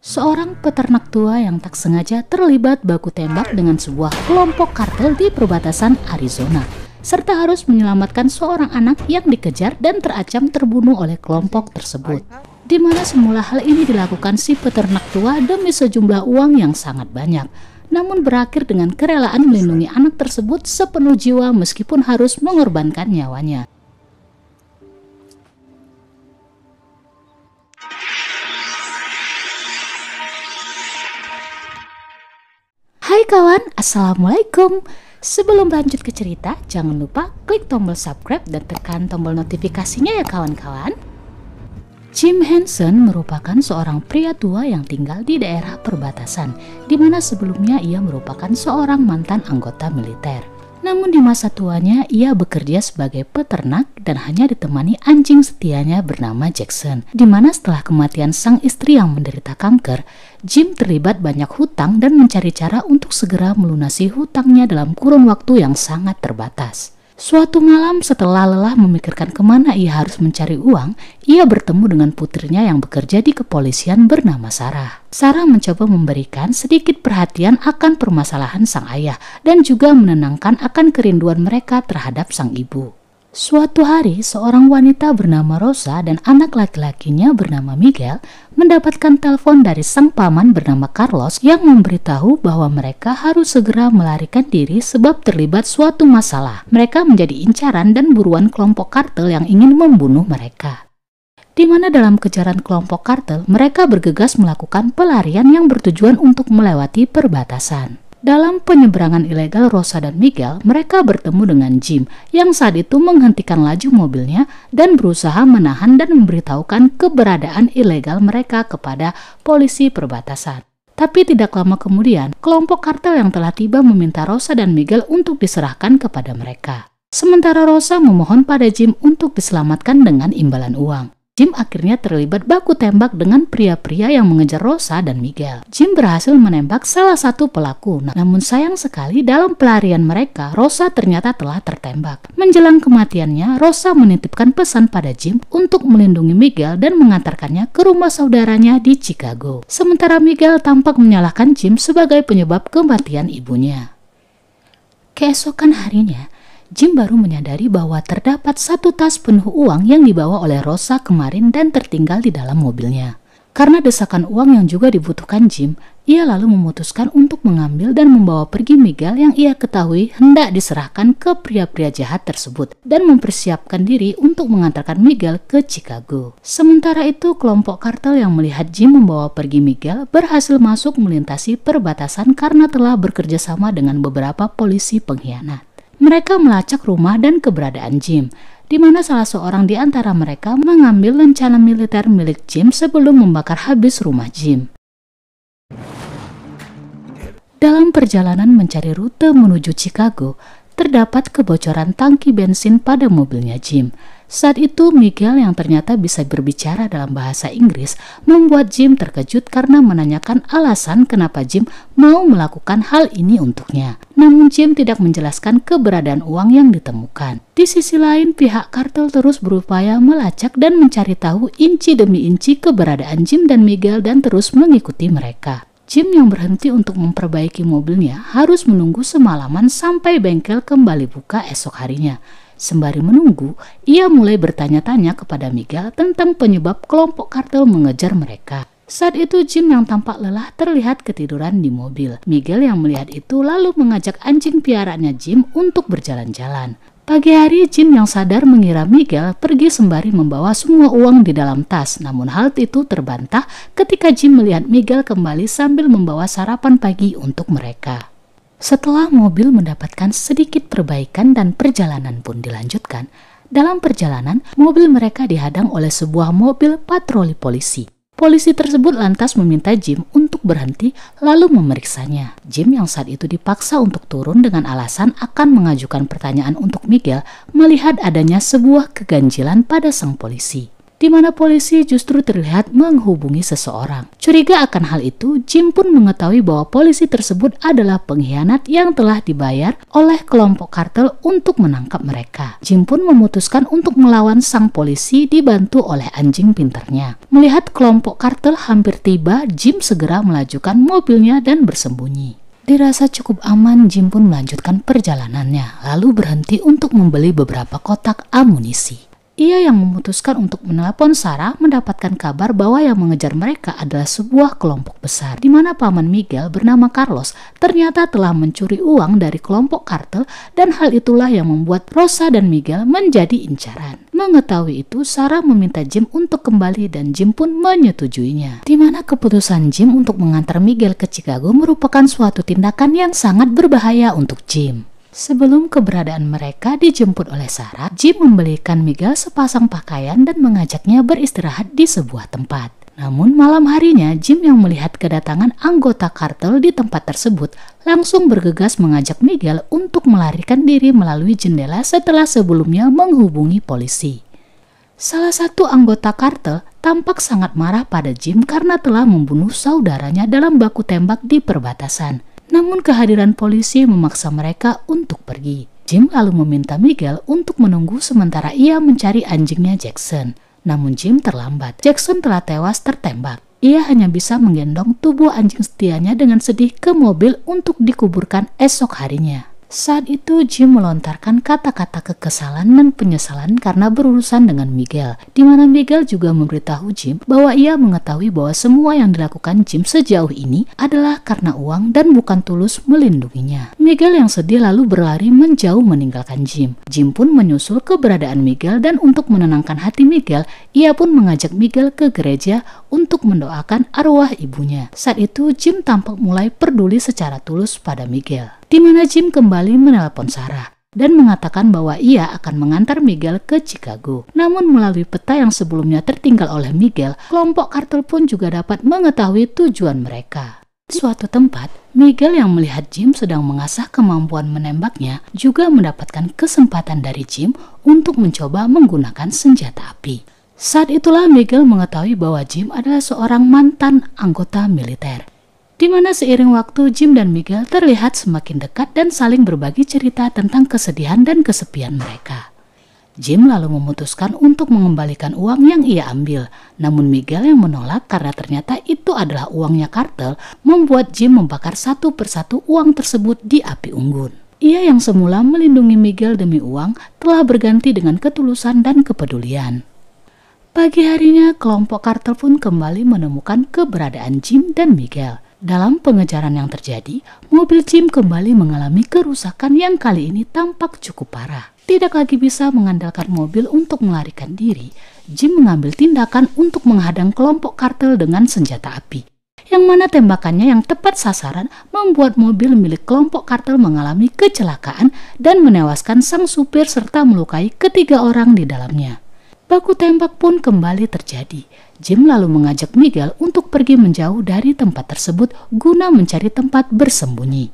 Seorang peternak tua yang tak sengaja terlibat baku tembak dengan sebuah kelompok kartel di perbatasan Arizona, serta harus menyelamatkan seorang anak yang dikejar dan terancam terbunuh oleh kelompok tersebut. Di mana semula hal ini dilakukan si peternak tua demi sejumlah uang yang sangat banyak, namun berakhir dengan kerelaan melindungi anak tersebut sepenuh jiwa meskipun harus mengorbankan nyawanya. Hai kawan, Assalamualaikum. Sebelum lanjut ke cerita, jangan lupa klik tombol subscribe dan tekan tombol notifikasinya ya kawan-kawan. Jim Henson merupakan seorang pria tua yang tinggal di daerah perbatasan, di mana sebelumnya ia merupakan seorang mantan anggota militer. Namun di masa tuanya ia bekerja sebagai peternak dan hanya ditemani anjing setianya bernama Jackson. Di mana setelah kematian sang istri yang menderita kanker, Jim terlibat banyak hutang dan mencari cara untuk segera melunasi hutangnya dalam kurun waktu yang sangat terbatas. Suatu malam setelah lelah memikirkan kemana ia harus mencari uang, ia bertemu dengan putrinya yang bekerja di kepolisian bernama Sarah. Sarah mencoba memberikan sedikit perhatian akan permasalahan sang ayah dan juga menenangkan akan kerinduan mereka terhadap sang ibu. Suatu hari, seorang wanita bernama Rosa dan anak laki-lakinya bernama Miguel mendapatkan telepon dari sang paman bernama Carlos yang memberitahu bahwa mereka harus segera melarikan diri sebab terlibat suatu masalah. Mereka menjadi incaran dan buruan kelompok kartel yang ingin membunuh mereka. Di mana dalam kejaran kelompok kartel, mereka bergegas melakukan pelarian yang bertujuan untuk melewati perbatasan. Dalam penyeberangan ilegal Rosa dan Miguel, mereka bertemu dengan Jim yang saat itu menghentikan laju mobilnya dan berusaha menahan dan memberitahukan keberadaan ilegal mereka kepada polisi perbatasan. Tapi tidak lama kemudian, kelompok kartel yang telah tiba meminta Rosa dan Miguel untuk diserahkan kepada mereka. Sementara Rosa memohon pada Jim untuk diselamatkan dengan imbalan uang. Jim akhirnya terlibat baku tembak dengan pria-pria yang mengejar Rosa dan Miguel. Jim berhasil menembak salah satu pelaku, namun sayang sekali dalam pelarian mereka, Rosa ternyata telah tertembak. Menjelang kematiannya, Rosa menitipkan pesan pada Jim untuk melindungi Miguel dan mengantarkannya ke rumah saudaranya di Chicago. Sementara Miguel tampak menyalahkan Jim sebagai penyebab kematian ibunya. Keesokan harinya, Jim baru menyadari bahwa terdapat satu tas penuh uang yang dibawa oleh Rosa kemarin dan tertinggal di dalam mobilnya. Karena desakan uang yang juga dibutuhkan Jim, ia lalu memutuskan untuk mengambil dan membawa pergi Miguel yang ia ketahui hendak diserahkan ke pria-pria jahat tersebut dan mempersiapkan diri untuk mengantarkan Miguel ke Chicago. Sementara itu, kelompok kartel yang melihat Jim membawa pergi Miguel berhasil masuk melintasi perbatasan karena telah bekerja sama dengan beberapa polisi pengkhianat. Mereka melacak rumah dan keberadaan Jim, di mana salah seorang di antara mereka mengambil rencana militer milik Jim sebelum membakar habis rumah Jim. Dalam perjalanan mencari rute menuju Chicago, terdapat kebocoran tangki bensin pada mobilnya Jim. Saat itu Miguel yang ternyata bisa berbicara dalam bahasa Inggris membuat Jim terkejut karena menanyakan alasan kenapa Jim mau melakukan hal ini untuknya. Namun Jim tidak menjelaskan keberadaan uang yang ditemukan. Di sisi lain, pihak kartel terus berupaya melacak dan mencari tahu inci demi inci keberadaan Jim dan Miguel dan terus mengikuti mereka. Jim yang berhenti untuk memperbaiki mobilnya harus menunggu semalaman sampai bengkel kembali buka esok harinya. Sembari menunggu, ia mulai bertanya-tanya kepada Miguel tentang penyebab kelompok kartel mengejar mereka. Saat itu Jim yang tampak lelah terlihat ketiduran di mobil. Miguel yang melihat itu lalu mengajak anjing piaraannya Jim untuk berjalan-jalan. Pagi hari Jim yang sadar mengira Miguel pergi sembari membawa semua uang di dalam tas. Namun hal itu terbantah ketika Jim melihat Miguel kembali sambil membawa sarapan pagi untuk mereka. Setelah mobil mendapatkan sedikit perbaikan dan perjalanan pun dilanjutkan, dalam perjalanan mobil mereka dihadang oleh sebuah mobil patroli polisi. Polisi tersebut lantas meminta Jim untuk berhenti lalu memeriksanya. Jim yang saat itu dipaksa untuk turun dengan alasan akan mengajukan pertanyaan untuk Miguel melihat adanya sebuah keganjilan pada sang polisi. di mana polisi justru terlihat menghubungi seseorang. Curiga akan hal itu, Jim pun mengetahui bahwa polisi tersebut adalah pengkhianat yang telah dibayar oleh kelompok kartel untuk menangkap mereka. Jim pun memutuskan untuk melawan sang polisi dibantu oleh anjing pintarnya. Melihat kelompok kartel hampir tiba, Jim segera melajukan mobilnya dan bersembunyi. Dirasa cukup aman, Jim pun melanjutkan perjalanannya, lalu berhenti untuk membeli beberapa kotak amunisi. Ia yang memutuskan untuk menelepon Sarah mendapatkan kabar bahwa yang mengejar mereka adalah sebuah kelompok besar, di mana paman Miguel bernama Carlos ternyata telah mencuri uang dari kelompok kartel, dan hal itulah yang membuat Rosa dan Miguel menjadi incaran. Mengetahui itu, Sarah meminta Jim untuk kembali dan Jim pun menyetujuinya. Di mana keputusan Jim untuk mengantar Miguel ke Chicago merupakan suatu tindakan yang sangat berbahaya untuk Jim. Sebelum keberadaan mereka dijemput oleh Sarah, Jim membelikan Miguel sepasang pakaian dan mengajaknya beristirahat di sebuah tempat. Namun malam harinya, Jim yang melihat kedatangan anggota kartel di tempat tersebut langsung bergegas mengajak Miguel untuk melarikan diri melalui jendela setelah sebelumnya menghubungi polisi. Salah satu anggota kartel tampak sangat marah pada Jim karena telah membunuh saudaranya dalam baku tembak di perbatasan. Namun kehadiran polisi memaksa mereka untuk pergi. Jim lalu meminta Miguel untuk menunggu sementara ia mencari anjingnya Jackson. Namun Jim terlambat. Jackson telah tewas tertembak. Ia hanya bisa menggendong tubuh anjing setianya dengan sedih ke mobil untuk dikuburkan esok harinya. Saat itu Jim melontarkan kata-kata kekesalan dan penyesalan karena berurusan dengan Miguel, di mana Miguel juga memberitahu Jim bahwa ia mengetahui bahwa semua yang dilakukan Jim sejauh ini adalah karena uang dan bukan tulus melindunginya. Miguel yang sedih lalu berlari menjauh meninggalkan Jim. Jim pun menyusul keberadaan Miguel dan untuk menenangkan hati Miguel, ia pun mengajak Miguel ke gereja untuk mendoakan arwah ibunya. Saat itu Jim tampak mulai peduli secara tulus pada Miguel, di mana Jim kembali menelpon Sarah dan mengatakan bahwa ia akan mengantar Miguel ke Chicago. Namun melalui peta yang sebelumnya tertinggal oleh Miguel, kelompok kartel pun juga dapat mengetahui tujuan mereka. Di suatu tempat, Miguel yang melihat Jim sedang mengasah kemampuan menembaknya juga mendapatkan kesempatan dari Jim untuk mencoba menggunakan senjata api. Saat itulah Miguel mengetahui bahwa Jim adalah seorang mantan anggota militer, di mana seiring waktu Jim dan Miguel terlihat semakin dekat dan saling berbagi cerita tentang kesedihan dan kesepian mereka. Jim lalu memutuskan untuk mengembalikan uang yang ia ambil, namun Miguel yang menolak karena ternyata itu adalah uangnya kartel, membuat Jim membakar satu persatu uang tersebut di api unggun. Ia yang semula melindungi Miguel demi uang telah berganti dengan ketulusan dan kepedulian. Pagi harinya, kelompok kartel pun kembali menemukan keberadaan Jim dan Miguel. Dalam pengejaran yang terjadi, mobil Jim kembali mengalami kerusakan yang kali ini tampak cukup parah. Tidak lagi bisa mengandalkan mobil untuk melarikan diri, Jim mengambil tindakan untuk menghadang kelompok kartel dengan senjata api, yang mana tembakannya yang tepat sasaran membuat mobil milik kelompok kartel mengalami kecelakaan dan menewaskan sang supir serta melukai ketiga orang di dalamnya. Baku tembak pun kembali terjadi. Jim lalu mengajak Miguel untuk pergi menjauh dari tempat tersebut guna mencari tempat bersembunyi.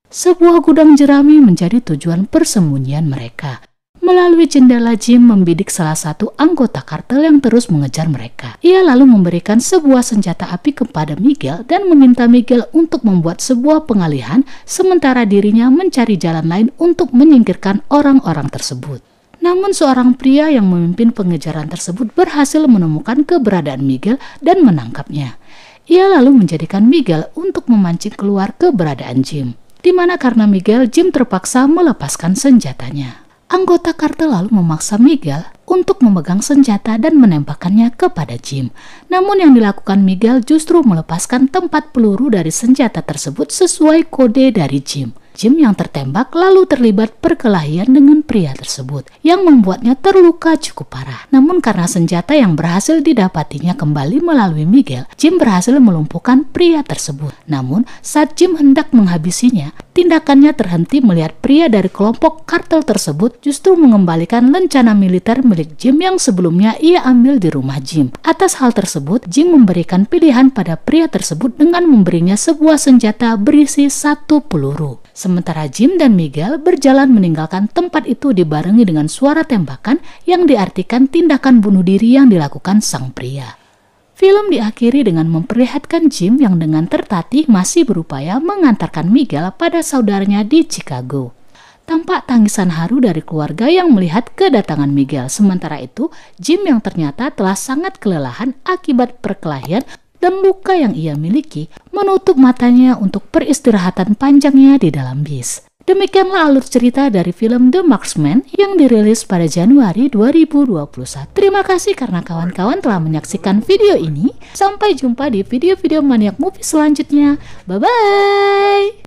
Sebuah gudang jerami menjadi tujuan persembunyian mereka. Melalui jendela, Jim membidik salah satu anggota kartel yang terus mengejar mereka. Ia lalu memberikan sebuah senjata api kepada Miguel dan meminta Miguel untuk membuat sebuah pengalihan sementara dirinya mencari jalan lain untuk menyingkirkan orang-orang tersebut. Namun seorang pria yang memimpin pengejaran tersebut berhasil menemukan keberadaan Miguel dan menangkapnya. Ia lalu menjadikan Miguel untuk memancing keluar keberadaan Jim, di mana karena Miguel, Jim terpaksa melepaskan senjatanya. Anggota kartel lalu memaksa Miguel untuk memegang senjata dan menembakkannya kepada Jim. Namun yang dilakukan Miguel justru melepaskan tempat peluru dari senjata tersebut sesuai kode dari Jim. Jim yang tertembak lalu terlibat perkelahian dengan pria tersebut yang membuatnya terluka cukup parah. Namun karena senjata yang berhasil didapatinya kembali melalui Miguel, Jim berhasil melumpuhkan pria tersebut. Namun saat Jim hendak menghabisinya, tindakannya terhenti melihat pria dari kelompok kartel tersebut justru mengembalikan lencana militer milik Jim yang sebelumnya ia ambil di rumah Jim. Atas hal tersebut, Jim memberikan pilihan pada pria tersebut dengan memberinya sebuah senjata berisi 1 peluru. Sementara Jim dan Miguel berjalan meninggalkan tempat itu dibarengi dengan suara tembakan yang diartikan tindakan bunuh diri yang dilakukan sang pria. Film diakhiri dengan memperlihatkan Jim yang dengan tertatih masih berupaya mengantarkan Miguel pada saudaranya di Chicago. Tampak tangisan haru dari keluarga yang melihat kedatangan Miguel. Sementara itu, Jim yang ternyata telah sangat kelelahan akibat perkelahian dan luka yang ia miliki menutup matanya untuk peristirahatan panjangnya di dalam bis. Demikianlah alur cerita dari film The Marksman yang dirilis pada Januari 2021. Terima kasih karena kawan-kawan telah menyaksikan video ini. Sampai jumpa di video-video Maniak Movie selanjutnya. Bye-bye!